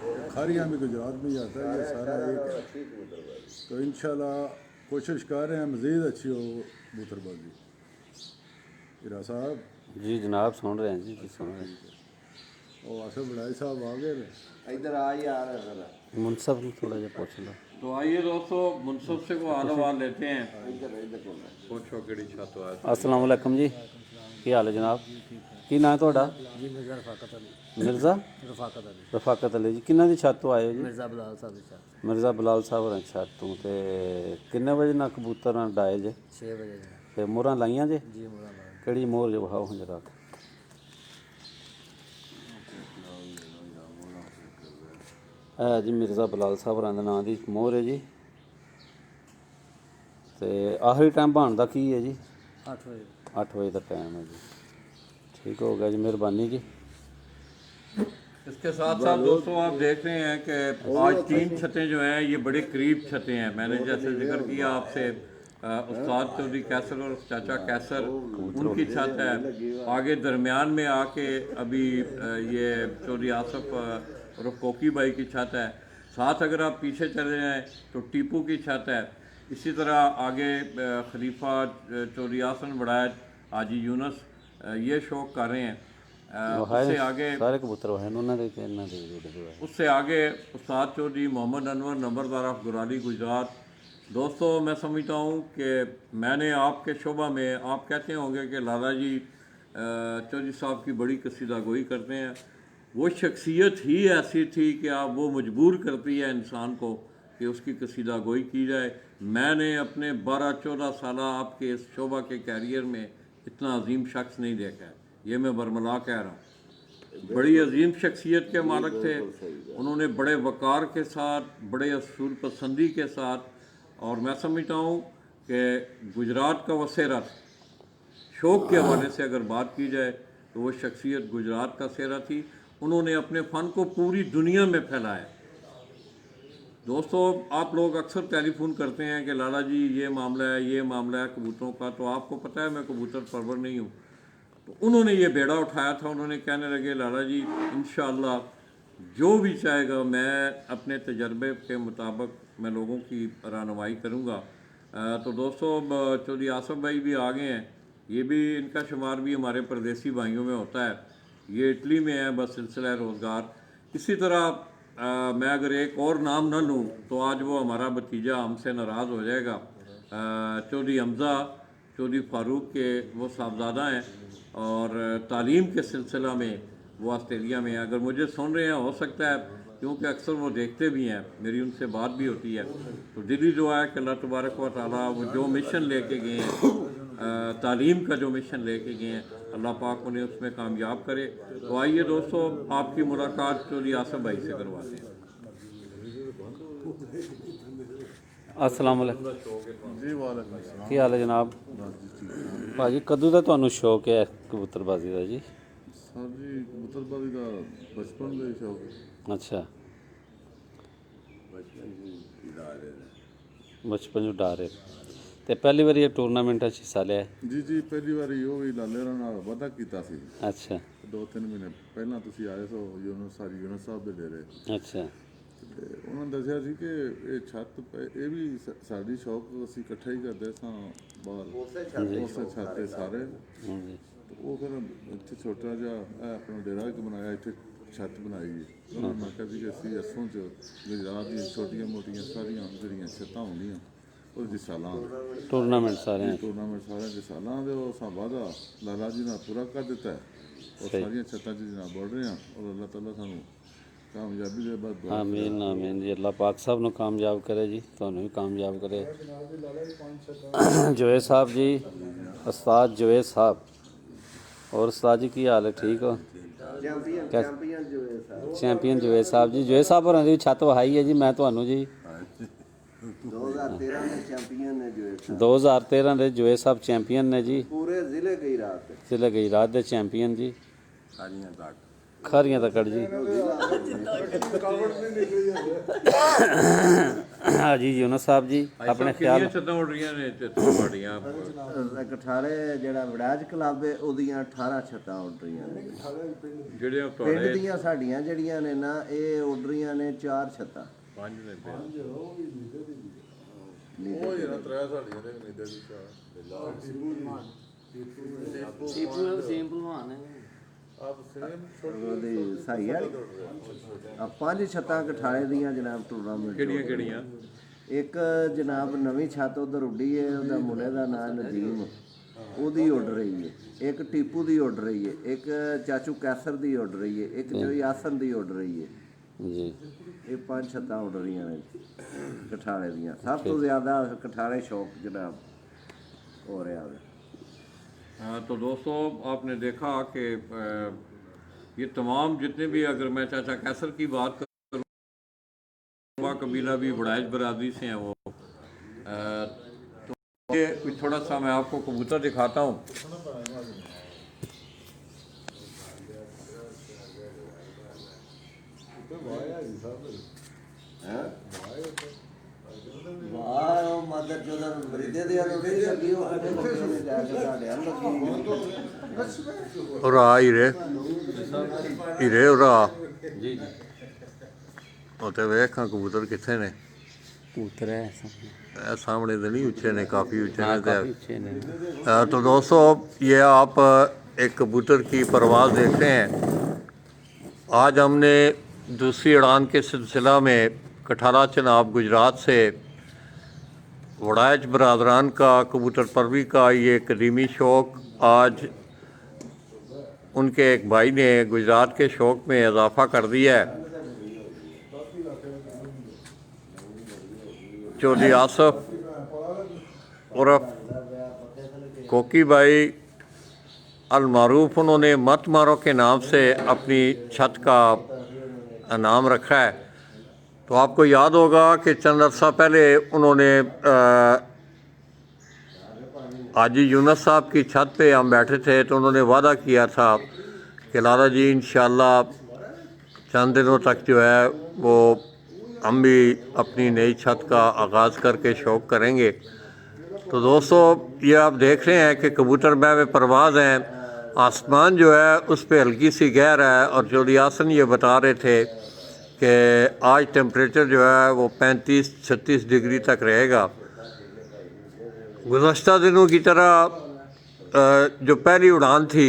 F: है। खारियाँ भी गुजरात में ही आता है, ये सारा एक है। तो इंशाल्लाह कोशिश कर रहे हैं मज़ीद अच्छी हो कबूतरबाजी। हीरा साहब
C: जी जनाब, सुन रहे हैं जी, जी सुन रहे हैं।
F: और आसिफ बड़ाई साहब आ गए।
E: इधर आ ही आ रहे हैं जरा।
C: मुनसब ने थोड़ा जिहा पूछ लो।
A: तो आइए दोस्तों, मुनसब से को हाल हवाल लेते हैं। पूछो किहड़ी छत आया।
C: अस्सलाम वालेकुम जी, की हाल है जनाब? की नाम है ਤੁਹਾਡਾ?
G: ਜੀ ਮਿਰਜ਼ਾ ਰਫਾਕਤ ਅਲੀ।
C: मिर्ज़ा
G: ਰਫਾਕਤ ਅਲੀ।
C: रफाकत अली जी। किन्ना दी छत तो आए हो जी?
G: ਮਿਰਜ਼ਾ ਬਲਾਲ ਸਾਹਿਬ ਦੀ ਛੱਤ।
C: मिर्ज़ा बलाल साहब होरें छत तो ते किन्ने बजे ना कबूतर ना डाए जे
G: 6 ਵਜੇ ਜੀ।
C: ते मोहरां लाइयां जे?
G: ਜੀ ਮੁਰਾ ਲਾਲ।
C: ਕਿਹੜੀ ਮੋਹਰ ਜੋ ਵਿਖਾਓ ਹੁਣ ਜਰਾ। ਇਹ ਜੀ ਮਿਰਜ਼ਾ ਬਲਾਲ ਸਾਹਿਬ ਹੋਰਾਂ ਦੇ ਨਾਂ ਦੀ ਮੋਹਰ ਹੈ ਜੀ। ਤੇ ਆਖਰੀ ਟਾਈਮ ਬਣ ਦਾ ਕੀ ਹੈ ਜੀ?
G: 8 ਵਜੇ।
C: 8 ਵਜੇ ਦਾ टाइम है जी। ठीक हो गया जी, मेहरबानी जी।
A: इसके साथ साथ दोस्तों आप देख रहे हैं कि आज 3 छतें जो हैं ये बड़े करीब छतें हैं। मैंने जैसे जिक्र किया आपसे, उस्ताद चौधरी कैसर और चाचा कैसर, उनकी छत है। आगे दरमियान में आके अभी ये चौधरी आसफ और कोकी भाई की छत है। साथ अगर आप पीछे चले जाएँ तो टीपू की छत है। इसी तरह आगे खलीफा चौधरी आसन वड़ैच, हाजी यूनुस ये शौक़ कर रहे हैं। उससे आगे
C: सारे कबूतर हैं उन्होंने दे।
A: उससे आगे उस्ताद चौधरी मोहम्मद अनवर नंबरदार ऑफ गुराली गुजरात। दोस्तों मैं समझता हूँ कि मैंने आपके शोबा में, आप कहते होंगे कि लाला जी चौधरी साहब की बड़ी कसीदा गोई करते हैं। वो शख्सियत ही ऐसी थी कि आप वो मजबूर करती है इंसान को कि उसकी कसीदा गोई की जाए। मैंने अपने 12-14 साल आपके इस शोबा के कैरियर में इतना अजीम शख्स नहीं देखा है, ये मैं बरमला कह रहा हूँ। बड़ी अजीम शख्सियत के मालिक थे। उन्होंने बड़े वक़ार के साथ, बड़े असूल पसंदी के साथ, और मैं समझता हूँ कि गुजरात का वसेरा शौक़ के हवाले से अगर बात की जाए तो वो शख्सियत गुजरात का सेहरा थी। उन्होंने अपने फ़न को पूरी दुनिया में फैलाया। दोस्तों आप लोग अक्सर टेलीफोन करते हैं कि लाला जी ये मामला है, ये मामला है कबूतरों का, तो आपको पता है मैं कबूतर परवर नहीं हूँ। तो उन्होंने ये बेड़ा उठाया था। उन्होंने कहने लगे लाला जी इंशाअल्लाह जो भी चाहेगा मैं अपने तजर्बे के मुताबिक मैं लोगों की रहनुमाई करूँगा। तो दोस्तों चौधरी आसफ भाई भी आ गए हैं। ये भी, इनका शुमार भी हमारे परदेसी भाइयों में होता है। ये इटली में है बस सिलसिला रोज़गार। इसी तरह मैं अगर एक और नाम न लूँ तो आज वो हमारा भतीजा हमसे नाराज़ हो जाएगा। चौधरी हमज़ा चौधरी फारूक के वो साहबजादा हैं और तालीम के सिलसिला में वो ऑस्ट्रेलिया में हैं। अगर मुझे सुन रहे हैं, हो सकता है क्योंकि अक्सर वो देखते भी हैं, मेरी उनसे बात भी होती है। तो दिली दुआ है कि अल्लाह तबारक व तआला वो जो मिशन लेके गए हैं, तालीम का जो मिशन लेके गए हैं, अल्लाह पाक उन्हें उसमें कामयाब करे। तो आइए दोस्तों आपकी मुलाकात चौधरी आसफ भाई से करवाते हैं।
C: अस्सलाम वालेकुम
B: जी वालेकुम अस्सलाम।
C: की हाल है जनाब? भाजी कदों का तुहानू शौक है कबूतरबाजी का जी?
B: सर जी कबूतरबाजी का बचपन से शौक है।
C: अच्छा,
D: बचपन से इदारे ने
C: बचपन जो डर है। ਤੇ ਪਹਿਲੀ ਵਾਰੀ ਇਹ ਟੂਰਨਾਮੈਂਟ 'ਚ ਹਿੱਸਾ ਲਿਆ?
B: ਜੀ ਪਹਿਲੀ ਵਾਰੀ ਉਹ ਵੀ ਲਾਲੇ ਹੋਰਾਂ ਨਾਲ ਵਾਅਦਾ ਕੀਤਾ ਸੀ
C: ਅੱਛਾ
B: 2-3 ਮਹੀਨੇ ਪਹਿਲਾਂ ਤੁਸੀਂ ਆਏ ਸੋ ਯੂਨਸ ਸਾਹਿਬ ਦੇ ਡੇਰੇ
C: ਅੱਛਾ
B: ਤੇ ਉਹਨਾਂ ਨੇ ਦੱਸਿਆ ਸੀ ਕਿ ਇਹ ਛੱਤ ਇਹ ਵੀ ਸਾਡੀ ਸ਼ੌਕ ਅਸੀਂ ਇਕੱਠਾ ਹੀ ਕਰਦੇ ਸਾਂ ਬਾਹਰ ਉਸੇ ਛੱਤ ਤੇ ਸਾਰੇ।
C: ਹਾਂਜੀ
B: ਤੇ ਉਹ ਫਿਰ ਇੱਥੇ ਛੋਟਾ ਜਿਹਾ ਇਹ ਆਪਣਾ ਡੇਰਾ ਇੱਕ ਬਣਾਇਆ, ਇੱਥੇ ਛੱਤ ਬਣਾਈ ਹੈ। ਉਹਨਾਂ ਨੇ ਕਿਹਾ ਸੀ ਕਿ ਅਸੀਂ ਅਸੋਂ 'ਚ ਗੁਜਰਾਤ ਦੀਆਂ ਛੋਟੀਆਂ ਮੋਟੀਆਂ ਸਾਰੀਆਂ ਜਿਹੜੀਆਂ ਛੱਤਾਂ ਹੁੰਦੀਆਂ ਉਹ ਜੀ ਸਾਲਾਂ
C: ਟੂਰਨਾਮੈਂਟ ਸਾਰਿਆਂ 'ਚ।
B: ਟੂਰਨਾਮੈਂਟ ਸਾਰਿਆਂ ਦੇ ਸਾਲਾਂ ਦੇ ਉਹ ਅਸਾਂ ਵਾਅਦਾ ਲਾਲਾ ਜੀ ਨਾਲ ਪੂਰਾ ਕਰ ਦਿੱਤਾ ਹੈ। ਉਹ ਸਾਰੀਆਂ ਛੱਤਾਂ 'ਚ ਜਨਾਬ ਬੜ ਰਹੇ ਹਾਂ ਔਰ ਅੱਲਾਹ ਤਾਲਾ ਸਾਨੂੰ ਕਾਮਯਾਬੀ ਦੇ ਬਾਅਦ ਦੁਆ
C: ਆਮੀਨ ਆਮੀਨ ਜੀ, ਅੱਲਾਹ ਪਾਕ ਸਾਹਿਬ ਨੂੰ ਕਾਮਯਾਬ ਕਰੇ ਜੀ, ਤੁਹਾਨੂੰ ਵੀ ਕਾਮਯਾਬ ਕਰੇ। ਜੋਏ ਸਾਹਿਬ ਜੀ, ਉਸਤਾਦ ਜੋਏ ਸਾਹਿਬ। ਹੋਰ ਉਸਤਾਦ ਜੀ ਕੀ ਹਾਲ ਹੈ, ਠੀਕ ਹੋ?
E: ਚੈਂਪੀਅਨ ਜੋ ਹੈ sir
C: champion joy Sahib ji, joy ਸਾਹਿਬ ਹੋਰਾਂ ਦੀ ਛੱਤ ਵਹਾਈ ਹੈ ਜੀ ਮੈਂ ਤੁਹਾਨੂੰ ਜੀ।
E: 2013 ਦੇ ਚੈਂਪੀਅਨ ਨੇ ਜੋ ਹੈ
C: 2013 ਦੇ ਜੋਏ ਸਾਹਿਬ ਚੈਂਪੀਅਨ ਨੇ ਜੀ,
E: ਪੂਰੇ ਜ਼ਿਲ੍ਹੇ ਗਈ ਰਾਤ
C: ਜ਼ਿਲ੍ਹੇ ਗੁਜਰਾਤ ਦੇ ਚੈਂਪੀਅਨ ਜੀ, ਖਾਰੀਆਂ ਤੱਕੜ ਜੀ। ਹਾਂ ਜੀ ਯੂਨਸ ਸਾਹਿਬ ਜੀ, ਆਪਣੇ ਖਿਆਲ।
A: ਛੱਤਾਂ ਉੱਡ ਰਹੀਆਂ ਨੇ ਤੇ ਤੁਹਾਡੀਆਂ
E: ਕਠਾਲੇ ਜਿਹੜਾ ਵੜਾਜ ਕਲੱਬ ਹੈ ਉਹਦੀਆਂ 18 ਛੱਤਾਂ ਉੱਡ ਰਹੀਆਂ ਨੇ।
A: ਜਿਹੜੀਆਂ
E: ਪਿੰਡ
A: ਤੁਹਾਡੇ
E: ਦੀਆਂ ਸਾਡੀਆਂ ਜਿਹੜੀਆਂ ਨੇ ਨਾ ਇਹ ਉੱਡ ਰਹੀਆਂ ਨੇ 4 ਛੱਤਾਂ।
A: 5 ਨੇ ਪਿਆ।
B: ਉਹ ਜਿਹੜਾ ਤਰੇ ਸਾਡੀਆਂ ਦੇ ਨੀਂਦੇ ਦੀ
E: ਉਹਦੀ ਸਹੀ ਹੈ ਆ 5 ਛੱਤਾਂ ਕਠਾਲੇ ਦੀਆਂ ਜਨਾਬ ਟੂਰਨਾਮੈਂਟ।
A: ਕਿਹੜੀਆਂ
E: ਇੱਕ ਜਨਾਬ ਨਵੀਂ ਛੱਤ ਉਧਰ ਉੱਡੀ ਹੈ, ਉਹਦਾ ਮੁੰਡੇ ਦਾ ਨਾਮ ਨਦੀਮ, ਉਹਦੀ ਉੱਡ ਰਹੀ ਹੈ। ਇੱਕ ਟੀਪੂ ਦੀ ਉੱਡ ਰਹੀ ਹੈ, ਇੱਕ ਚਾਚੂ ਕੈਸਰ ਦੀ ਉੱਡ ਰਹੀ ਹੈ, ਇੱਕ ਜੋਈ ਆਸਨ ਦੀ ਉੱਡ ਰਹੀ ਹੈ
C: ਜੀ।
E: ਇਹ 5 ਛੱਤਾਂ ਉੱਡ ਰਹੀਆਂ ਨੇ ਕਠਾਲੇ ਦੀਆਂ। ਸਭ ਤੋਂ ਜ਼ਿਆਦਾ कठाले शौक जनाब हो रहा है।
A: तो दोस्तों आपने देखा कि ये तमाम जितने भी, अगर मैं चाचा कैसर की बात करूँ, कबीला भी वड़ाइच बरादरी से हैं वो, तो ये थोड़ा सा मैं आपको कबूतर दिखाता हूँ। ਵੇਖਾਂ ਕਬੂਤਰ ਕਿੱਥੇ ਨੇ?
C: कबूतर है
A: ਇਹ ਸਾਹਮਣੇ ਤਾਂ ਨਹੀਂ ਉੱਚੇ ਨੇ, ਕਾफ़ी ਉੱਚੇ ਨੇ।
C: अच्छे ने।
A: तो दोस्तों ये आप एक कबूतर की परवाज़ देखते हैं। आज हमने दूसरी उड़ान के सिलसिला में कठाला चनाब गुजरात से वड़ाइच बरादरान का कबूतर परवी का ये कदीमी शौक़, आज उनके एक भाई ने गुजरात के शौक़ में इजाफ़ा कर दिया है। चौधरी आसफ उर्फ कोकी भाई अलमारूफ, उन्होंने मत मारो के नाम से अपनी छत का नाम रखा है। तो आपको याद होगा कि चंद अरसा पहले उन्होंने हाजी यूनस साहब की छत पे हम बैठे थे, तो उन्होंने वादा किया था कि लाला जी इंशाअल्लाह चंद दिनों तक जो है वो हम भी अपनी नई छत का आगाज़ करके शौक़ करेंगे। तो दोस्तों ये आप देख रहे हैं कि कबूतर में परवाज़ हैं, आसमान जो है उस पर हल्की सी गैर है। और चौधरी आसन ये बता रहे थे कि आज टेम्परेचर जो है वो 35-36 डिग्री तक रहेगा। गुज़श्ता दिनों की तरह जो पहली उड़ान थी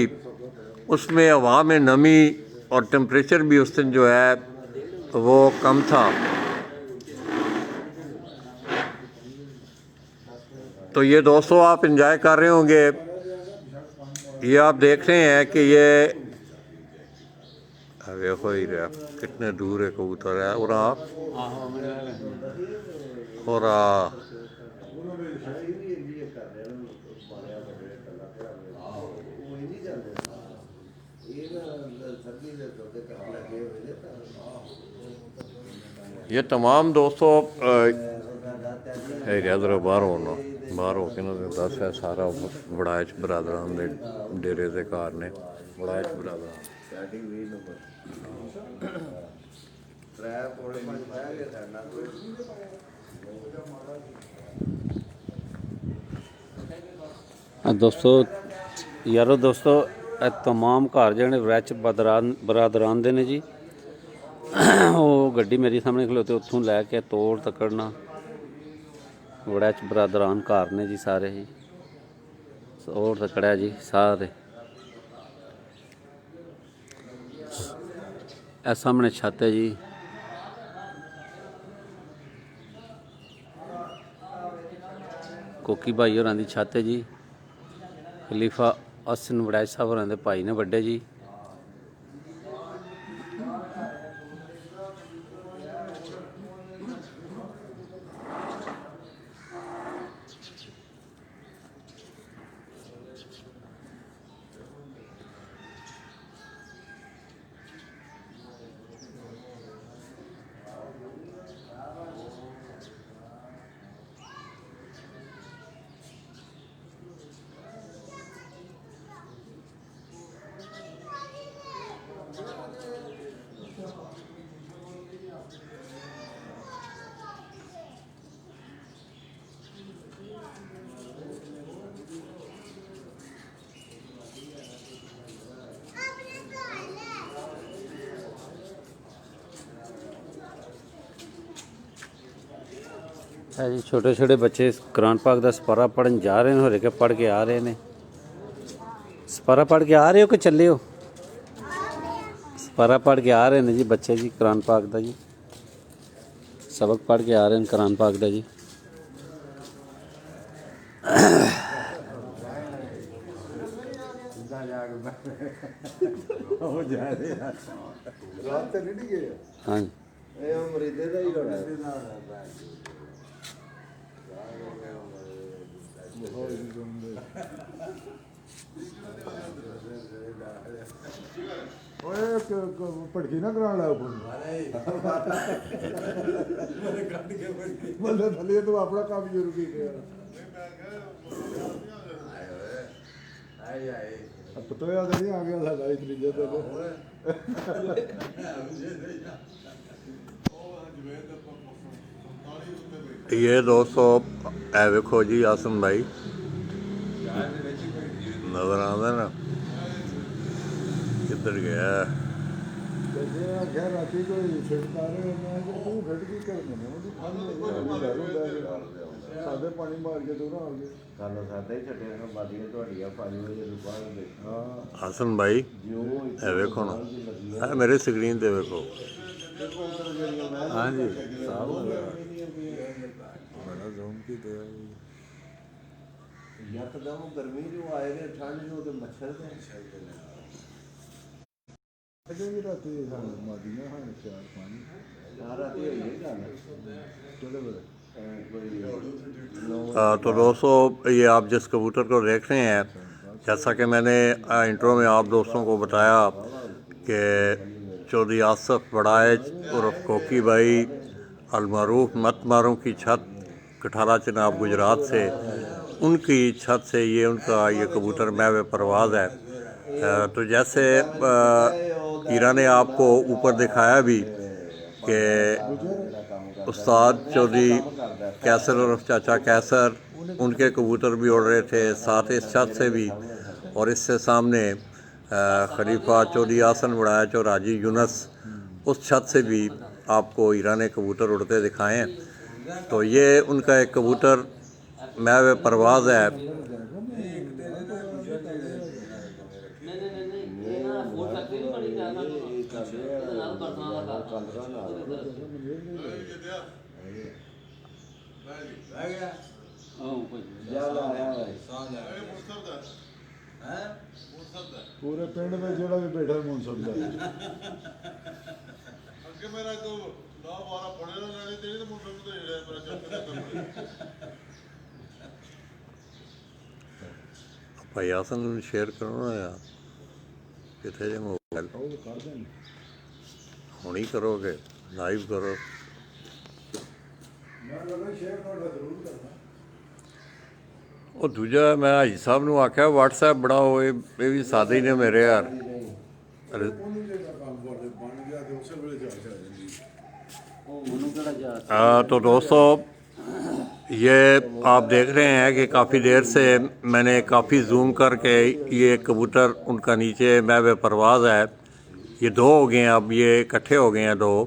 A: उसमें हवा में नमी और टेम्परेचर भी उस दिन जो है वो कम था। तो ये दोस्तों आप इंजॉय कर रहे होंगे। ये आप देख रहे हैं कि ये देखो ही रहा कितने दूर है कबूतर है। और ये तमाम दोस्तों इधर बाहर हो के ना दस है सारा वड़ाइच बरादरान दे डेरे दे घर ने। वड़ाइच बरादरान
C: ਦੋਸਤੋ ਯਾਰੋ ਦੋਸਤੋ ਇਹ ਤਮਾਮ ਘਰ ਜਿਹੜੇ ਵਿੱਚ ਬਰਾਦਰਾਨ ਦੇ ਨੇ ਜੀ। ਉਹ ਗੱਡੀ ਮੇਰੀ ਸਾਹਮਣੇ ਖਲੋਤੇ ਉੱਥੋਂ ਲੈ ਕੇ ਤੋੜ ਤੱਕੜਨਾ ਵਿੱਚ ਬਰਾਦਰਾਨ ਘਰ ਨੇ ਜੀ ਸਾਰੇ ਜੀ। ਤੋੜ ਤੱਕੜਿਆ ਜੀ ਸਾਰੇ। ਇਹ ਸਾਹਮਣੇ ਛੱਤ ਹੈ ਜੀ। ਕੋਕੀ ਭਾਈ ਹੋਰਾਂ ਦੀ ਛੱਤ ਹੈ ਜੀ। ਖਲੀਫਾ ਅਸਨ ਵੜੈਚ ਸਾਹਿਬ ਹੋਰਾਂ ਦੇ ਭਾਈ ਨੇ ਵੱਡੇ ਜੀ। ਹੈ ਜੀ ਛੋਟੇ ਛੋਟੇ ਬੱਚੇ ਕੁਰਾਨ ਪਾਕ ਦਾ ਸਪਾਰਾ ਪੜ੍ਹਨ ਜਾ ਰਹੇ ਨੇ, ਹੋਰੇ ਕੇ ਪੜ੍ਹ ਕੇ ਆ ਰਹੇ ਨੇ। ਸਪਾਰਾ ਪੜ੍ਹ ਕੇ ਆ ਰਹੇ ਹੋ ਕਿ ਚੱਲੇ ਹੋ? ਸਪਾਰਾ ਪੜ੍ਹ ਕੇ ਆ ਰਹੇ ਨੇ ਜੀ ਬੱਚੇ ਜੀ ਕੁਰਾਨ ਪਾਕ ਦਾ ਜੀ। ਸਬਕ ਪੜ੍ਹ ਕੇ ਆ ਰਹੇ ਨੇ ਕੁਰਾਨ ਪਾਕ ਦਾ ਜੀ।
F: ਰਾਤ ਤੇ ਨਹੀਂ ਗਏ
C: ਹਾਂ
E: ਇਹ ਅਮਰੀਦੇ ਦਾ ਹੀ ਹੋਣਾ।
F: ਓਏ ਭੜਕੀ ਨਾ ਕਰਾ ਲਾ ਫੋਨ ਬੰਦਾ ਥੱਲੇ ਤੂੰ ਆਪਣਾ ਕੰਮ ਸ਼ੁਰੂ ਕੀਤਾ। ਪਤੋਇਆ ਤਾਂ ਨਹੀਂ ਆ ਗਿਆ ਸਾਡਾ ਇਤਨੀ ਜਦੋਂ
A: ये दोस्तों ए वेखो जी आसम भाई नजर आंदा ना किधर गया।
F: ਜੇ ਆਖਿਆ ਰਾਤੀ ਕੋਈ ਛਿੜਕਾ ਰਹੇ ਮੈਂ ਕਿ ਤੂੰ ਫਿੱਟ ਕੀ ਕਰਨੇ ਨੇ ਉਹਦੀ ਸਾਡੇ ਪਾਣੀ ਮਾਰ ਕੇ ਦੂਰ ਆ ਗਏ।
E: ਕੱਲ ਸਾਡਾ ਹੀ ਛੱਡਿਆ ਨਾ ਬਾਦੀਆਂ ਤੁਹਾਡੀਆਂ 5 ਵਜੇ ਦੁਕਾਨ ਦੇ।
F: ਹਾਂ
A: आसन भाई ए वेखो ना ए मेरे स्क्रीन ते वेखो। हाँ जी
F: ਬੜਾ ਜ਼ੋਨ ਕੀ ਤੇ
E: ਯਕਦਮ ਗਰਮੀ ਜੋ ਆਏ ਨੇ ਠੰਡ ਜੋ ਤੇ ਮੱਛਰ ਦੇ
F: ਅਜੇ ਵੀ ਰਾਤੀ ਸਾਨੂੰ ਮਾਦੀਆਂ ਹਨ 4-5
E: ਰਾਤੀ ਹੋਈ ਹੈ ਗੱਲ
F: ਕਿਹੜੇ ਵੇਲੇ
A: तो दोस्तों ये आप जिस कबूतर को देख रहे हैं, जैसा कि मैंने इंट्रो में आप दोस्तों को बताया कि चौधरी आसफ बड़ाइच उर्फ कोकी भाई अलमारूफ मत मारों की छत कठाला चनाब गुजरात से, उनकी छत से ये उनका ये कबूतर महव परवाज़ है। तो जैसे हीरा ने आपको ऊपर दिखाया भी कि उस्ताद चौधरी कैसर और चाचा कैसर उनके कबूतर भी उड़ रहे थे, साथ इस छत से भी। और इससे सामने खलीफा चौधरी आसन बड़ाइच और हाजी यूनस उस छत से भी आपको हीरा ने कबूतर उड़ते दिखाए हैं। तो ये उनका एक कबूतर महव परवाज़ है।
F: ਪੂਰੇ ਪਿੰਡ ਵਿੱਚ ਜਿਹੜਾ ਵੀ ਬੈਠਾ ਮੁਨਸਬ ਦਾ
B: ਅੱਗੇ ਮੇਰਾ ਕੋ 10-12 ਫੜੇ ਨਾ ਲੈਣੀ ਤੇ ਮੁੰਡੇ ਤੇ ਜਿਹੜਾ ਮੇਰਾ ਚੱਕ
A: भाई आसन शेयर करो ना यार, कितने जे मोबाइल
F: ਉਹ ਕਰ ਦੇਣ
A: हुणी करोगे लाइव करो।
F: ਮੈਂ ਲੱਗਾ ਸ਼ੇਅਰ ਤੁਹਾਡਾ ਜ਼ਰੂਰ ਕਰਨਾ।
A: ਉਹ ਦੂਜਾ ਮੈਂ ਹਾਜੀ ਸਾਹਿਬ ਨੂੰ ਆਖਿਆ WhatsApp ਬਣਾਓ, ਇਹ ਵੀ ਸਾਦੇ ਹੀ ਨੇ ਮੇਰੇ ਯਾਰ।
F: ਉਹਨੂੰ ਜਿਹੜਾ ਕੰਮ ਬਣ ਗਿਆ ਤੇ ਉਸੇ ਵੇਲੇ ਜਾ ਜਾਂਦੀ।
C: ਉਹ ਮੈਨੂੰ ਕਿਹੜਾ ਯਾਦ
A: तो दोस्तों یہ آپ دیکھ رہے ہیں کہ کافی دیر سے میں نے کافی زوم کر کے یہ کبوتر ان کا نیچے محو پرواز ہے، یہ دو ہو گئے ہیں، اب یہ اکٹھے ہو گئے ہیں دو.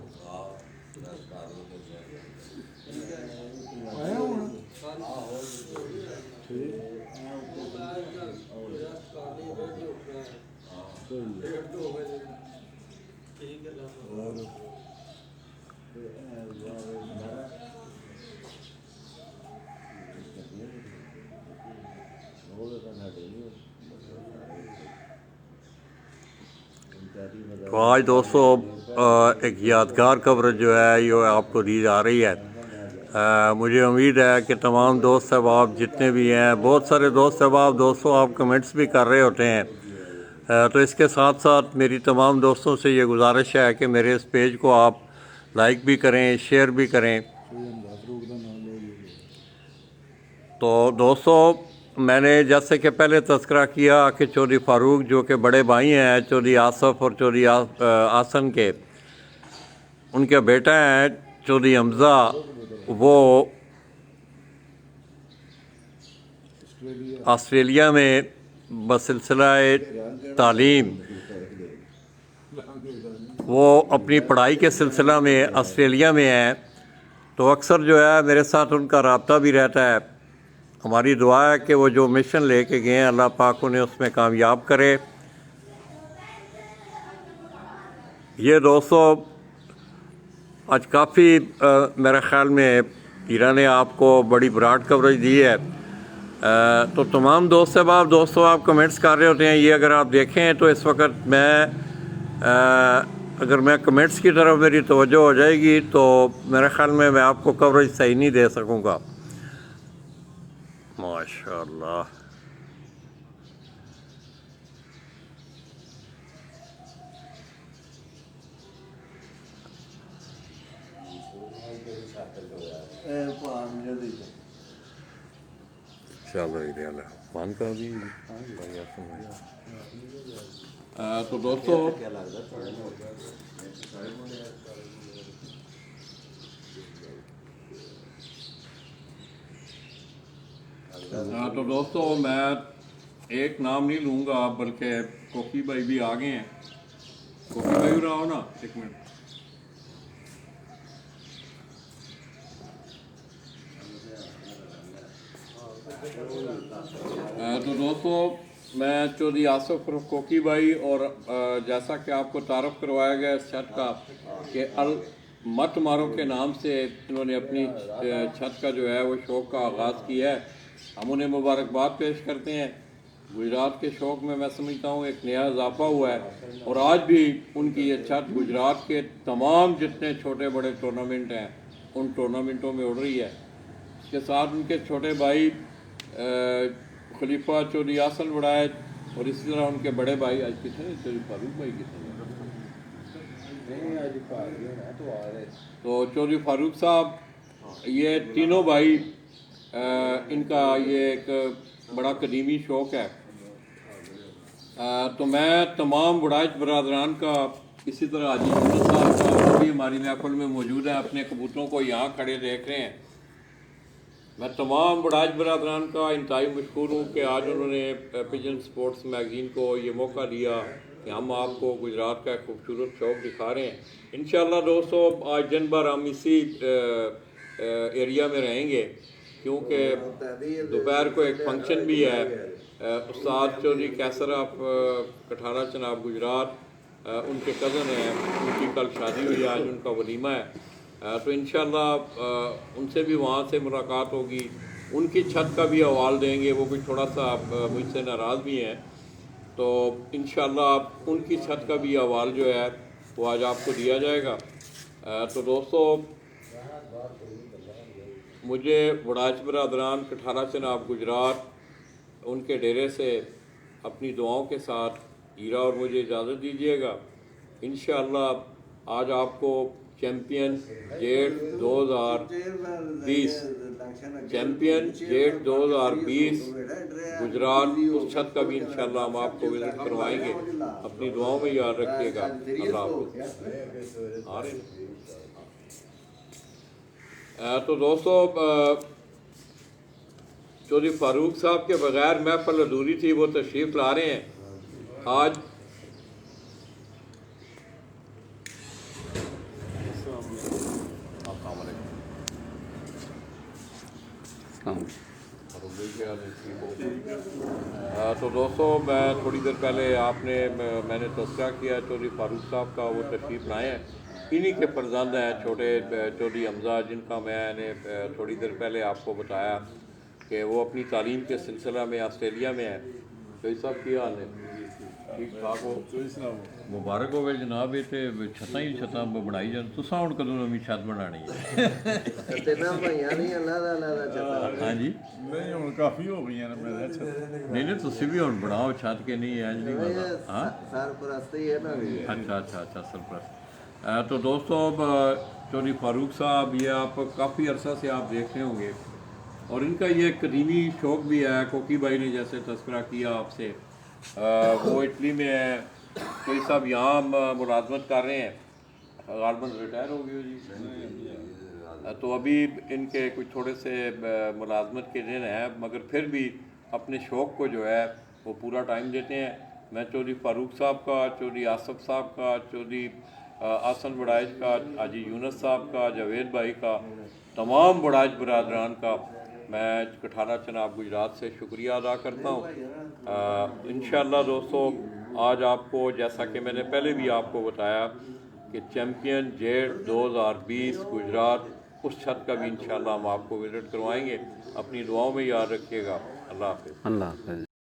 A: تو آج دوستو ایک یادگار کوریج جو ہے یہ آپ کو دی جا رہی ہے. مجھے امید ہے کہ تمام دوست احباب جتنے بھی ہیں، بہت سارے دوست احباب دوستوں آپ کمنٹس بھی کر رہے ہوتے ہیں، تو اس کے ساتھ ساتھ میری تمام دوستوں سے یہ گزارش ہے کہ میرے اس پیج کو آپ لائک بھی کریں، شیئر بھی کریں. تو دوستو میں نے جیسے کہ پہلے تذکرہ کیا کہ چودھری فاروق جو کہ بڑے بھائی ہیں چودھری آصف اور چودھری آسن کے، ان کے بیٹا ہیں چودھری حمزہ، وہ آسٹریلیا میں بسلسلہ تعلیم وہ اپنی پڑھائی کے سلسلہ میں آسٹریلیا میں ہیں. تو اکثر جو ہے میرے ساتھ ان کا رابطہ بھی رہتا ہے. ہماری دعا ہے کہ وہ جو مشن لے کے گئے ہیں اللہ پاک انہیں اس میں کامیاب کرے. یہ دوستو آج کافی میرے خیال میں ہیرا نے آپ کو بڑی براڈ کوریج دی ہے. تو تمام دوستوں آپ کمنٹس کر رہے ہوتے ہیں. یہ اگر آپ دیکھیں تو اس وقت میں اگر میں کمنٹس کی طرف میری توجہ ہو جائے گی تو میرے خیال میں آپ کو کوریج صحیح نہیں دے سکوں گا. ماشاء اللہ. مان کر دی. تو دوستو میں ایک نام نہیں لوں گا بلکہ کوکی بھائی بھی آ گئے ہیں. کوکی بھائی رہا ہو نا ایک منٹ. تو دوستو میں چودھری آصف کوکی بھائی اور جیسا کہ آپ کو تعارف کروایا گیا اس چھت کا کہ مت مارو کے نام سے انہوں نے اپنی چھت کا جو ہے وہ شوق کا آغاز کیا ہے. ہم انہیں مبارکباد پیش کرتے ہیں. گجرات کے شوق میں سمجھتا ہوں ایک نیا اضافہ ہوا ہے اور آج بھی ان کی یہ چھت گجرات کے تمام جتنے چھوٹے بڑے ٹورنامنٹ ہیں ان ٹورنامنٹوں میں اڑ رہی ہے. اس کے ساتھ ان کے چھوٹے بھائی خلیفہ چودھری آسن وڑائچ اور اسی طرح ان کے بڑے بھائی آج کتنے چودھری فاروق بھائی کتنے تو چودھری فاروق صاحب یہ تینوں بھائی ان کا یہ ایک بڑا قدیمی شوق ہے. تو میں تمام وڑائچ برادران کا اسی طرح حاجی یونس صاحب کا بھی ہماری محفل میں موجود ہے، اپنے کبوتروں کو یہاں کھڑے دیکھ رہے ہیں. میں تمام وڑائچ برادران کا انتہائی مشکور ہوں کہ آج انہوں نے پیجن سپورٹس میگزین کو یہ موقع دیا کہ ہم آپ کو گجرات کا ایک خوبصورت شوق دکھا رہے ہیں. انشاءاللہ دوستو آج دن بھر ہم اسی ایریا میں رہیں گے کیونکہ دوپہر کو ایک فنکشن بھی ہے. استاد چودھری کیسر آف کٹھارہ چناب گجرات ان کے کزن ہیں، ان کی کل شادی ہوئی، آج ان کا ولیمہ ہے. تو انشاءاللہ ان سے بھی وہاں سے ملاقات ہوگی. ان کی چھت کا بھی حوال دیں گے، وہ بھی تھوڑا سا مجھ سے ناراض بھی ہیں. تو انشاءاللہ ان کی چھت کا بھی حوال جو ہے وہ آج آپ کو دیا جائے گا. تو دوستو مجھے وڑائچ برادران کٹھارہ چناب گجرات ان کے ڈیرے سے اپنی دعاؤں کے ساتھ ہیرا اور مجھے اجازت دیجیے گا. انشاءاللہ آج آپ کو چیمپئن جیٹ 2020 گجرات اس چھت کا بھی انشاءاللہ ہم آپ کو وزٹ کروائیں گے. اپنی دعاؤں میں یاد رکھیے گا. اللہ حافظ. تو دوستو चौधरी फारूक साहब के बगैर महफल अधूरी थी, वो तशरीफ़ ला रहे हैं आज। तो दोस्तों, मैं थोड़ी देर पहले मैंने तस्करा किया चौधरी फारूक साहब का, वो तशरीफ़ लाए हैं। इन्हीं के फर्जंद हैं छोटे चौधरी हमज़ा, जिनका मैंने थोड़ी देर पहले आपको बताया कि वो अपनी तालीम के सिलसिला में ऑस्ट्रेलिया में है। तो इस सब की हाल है, ठीक ठाक हो? मुबारक हो जनाब। इतने छत्तां ही छत्तां बनाई जान। तुसां हुण कदों नवीं छत बनानी है?
E: ਤਿੰਨਾਂ ਭਾਈਆਂ ਦੀਆਂ ਅਲੱਗ ਛੱਤਾਂ।
A: हाँ जी,
F: ਨਹੀਂ ਹੁਣ ਕਾਫੀ ਹੋ ਗਈਆਂ ਨੇ ਮੇਰੇ
A: नहीं तुसी भी हुण बनाओ छत के, नहीं है नहीं बना। हाँ,
E: ਸਰਪ੍ਰਸਤੀ ਹੈ ਨਾ ਵੀ।
A: अच्छा सरपरस्त। तो दोस्तों, अब चौधरी फारूक साहब, ये आप काफ़ी अरसा से आप देख रहे होंगे, और इनका ये कदीमी शौक़ भी है। कोकी भाई ने जैसे तस्करा किया आपसे, वो इटली में है, कोई साहब यहाँ मुलाजमत कर रहे हैं, गालबन रिटायर हो गए जी। तो अभी इनके कुछ थोड़े से मुलाजमत के दिन हैं, मगर फिर भी अपने शौक़ को जो है वो पूरा टाइम देते हैं। मैं चौधरी फारूक साहब का, चौधरी आसफ साहब का, चौधरी आसन बड़ाइज का, हाजी यूनुस साहब का, जावेद भाई का, तमाम बड़ाइज बरादरान का मैं कठाला चनाब गुजरात से शुक्रिया अदा करता हूँ। इंशाअल्लाह दोस्तों, आज आपको, जैसा कि मैंने पहले भी आपको बताया, कि चैम्पियन जेट 2020 गुजरात, उस छत का भी इंशाअल्लाह हम आपको विजिट करवाएंगे। अपनी दुआओं में याद रखिएगा। अल्लाह हाफ़िज़।
C: अल्लाह हाफ़िज़।